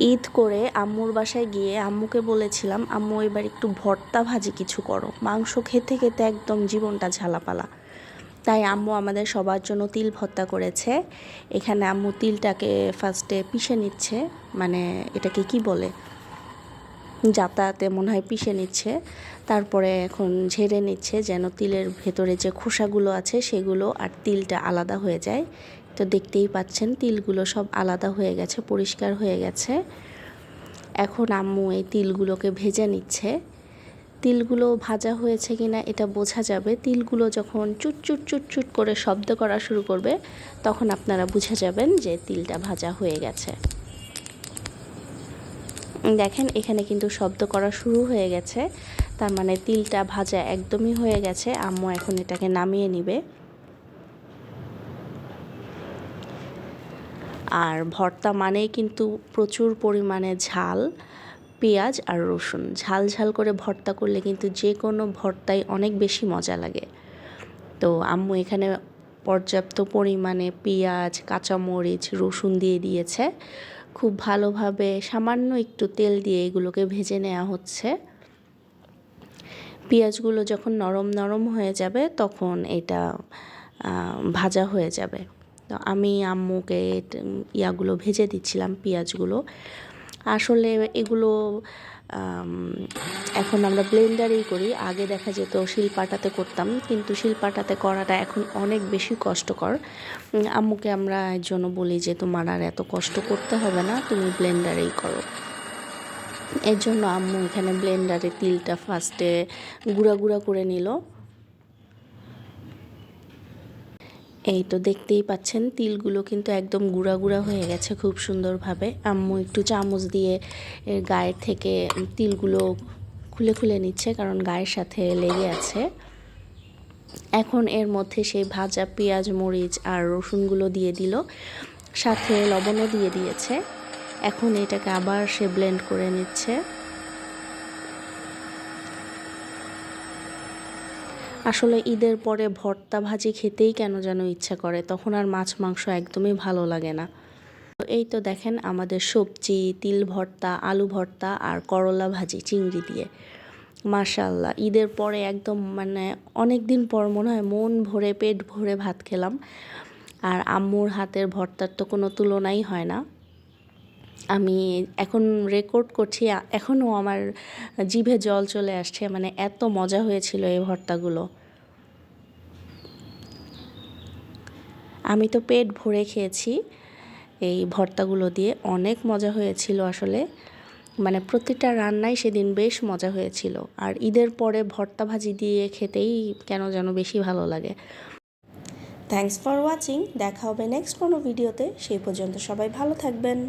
ঈদ করে আম্মুর বাসায় গিয়ে আম্মুকে বলেছিলাম, আম্মু এবার একটু ভর্তা ভাজি কিছু করো, মাংস খেতে খেতে একদম জীবনটা ঝালাপালা। তাই আম্মু আমাদের সবার জন্য তিল ভর্তা করেছে। এখানে আম্মু তিলটাকে ফার্স্টে পিষে নিচ্ছে, মানে এটাকে কি বলে, যাতায়াতে মনে হয় পিষে নিচ্ছে। তারপরে এখন ঝেড়ে নিচ্ছে যেন তিলের ভেতরে যে খোসাগুলো আছে সেগুলো আর তিলটা আলাদা হয়ে যায়। তো দেখতেই পাচ্ছেন তিলগুলো সব আলাদা হয়ে গেছে, পরিষ্কার হয়ে গেছে। এখন আম্মু এই তিলগুলোকে ভেজে নিচ্ছে। তিলগুলো ভাজা হয়েছে কিনা এটা বোঝা যাবে, তিলগুলো যখন চুটচুট চুটচুট করে শব্দ করা শুরু করবে তখন আপনারা বুঝে যাবেন যে তিলটা ভাজা হয়ে গেছে। দেখেন এখানে কিন্তু শব্দ করা শুরু হয়ে গেছে, তার মানে তিলটা ভাজা একদমই হয়ে গেছে। আম্মু এখন এটাকে নামিয়ে নিবে। আর ভর্তা মানেই কিন্তু প্রচুর পরিমাণে ঝাল, পেঁয়াজ আর রসুন, ঝাল ঝাল করে ভর্তা করলে কিন্তু যে কোনো ভর্তাই অনেক বেশি মজা লাগে। তো আম্মু এখানে পর্যাপ্ত পরিমাণে পেঁয়াজ, কাঁচামরিচ, রসুন দিয়ে দিয়েছে। খুব ভালোভাবে সামান্য একটু তেল দিয়ে এগুলোকে ভেজে নেওয়া হচ্ছে। পেঁয়াজগুলো যখন নরম নরম হয়ে যাবে তখন এটা ভাজা হয়ে যাবে। তো আমি আম্মুকে ইয়াগুলো ভেজে দিচ্ছিলাম, পেঁয়াজগুলো। আসলে এগুলো এখন আমরা ব্লেন্ডারেই করি, আগে দেখা যেত শিলপাটাতে করতাম, কিন্তু শিলপাটাতে করাটা এখন অনেক বেশি কষ্টকর। আম্মুকে আমরা এর জন্য বলি যে তোমার আর এত কষ্ট করতে হবে না, তুমি ব্লেন্ডারেই করো। এর জন্য আম্মু এখানে ব্লেন্ডারে তিলটা ফার্স্টে গুঁড়া গুঁড়া করে নিল। এই তো দেখতেই পাচ্ছেন তিলগুলো কিন্তু একদম গুঁড়া গুঁড়া হয়ে গেছে খুব সুন্দরভাবে। আম্মু একটু চামচ দিয়ে এর গায়ের থেকে তিলগুলো খুলে খুলে নিচ্ছে, কারণ গায়ের সাথে লেগে আছে। এখন এর মধ্যে সেই ভাজা পেঁয়াজ, মরিচ আর রসুনগুলো দিয়ে দিল, সাথে লবণও দিয়ে দিয়েছে। এখন এটাকে আবার সে ব্লেন্ড করে নিচ্ছে। আসলে ঈদের পরে ভর্তা ভাজি খেতেই কেন যেন ইচ্ছা করে, তখন আর মাছ মাংস একদমই ভালো লাগে না। তো এই তো দেখেন আমাদের সবজি, তিল ভর্তা, আলু ভর্তা আর করলা ভাজি চিংড়ি দিয়ে। মাশাআল্লাহ, ঈদের পরে একদম মানে অনেক দিন পর মনে হয় মন ভরে পেট ভরে ভাত খেলাম। আর আম্মুর হাতের ভর্তার তো কোনো তুলনাই হয় না। আমি এখন রেকর্ড করছি, এখনও আমার জিভে জল চলে আসছে, মানে এত মজা হয়েছিল এই ভর্তাগুলো। আমি তো পেট ভরে খেয়েছি এই ভর্তাগুলো দিয়ে, অনেক মজা হয়েছিল আসলে। মানে প্রতিটা রান্নাই সেদিন বেশ মজা হয়েছিল। আর ঈদের পরে ভর্তা ভাজি দিয়ে খেতেই কেন যেন বেশি ভালো লাগে। থ্যাঙ্কস ফর ওয়াচিং, দেখা হবে নেক্সট কোনো ভিডিওতে। সেই পর্যন্ত সবাই ভালো থাকবেন।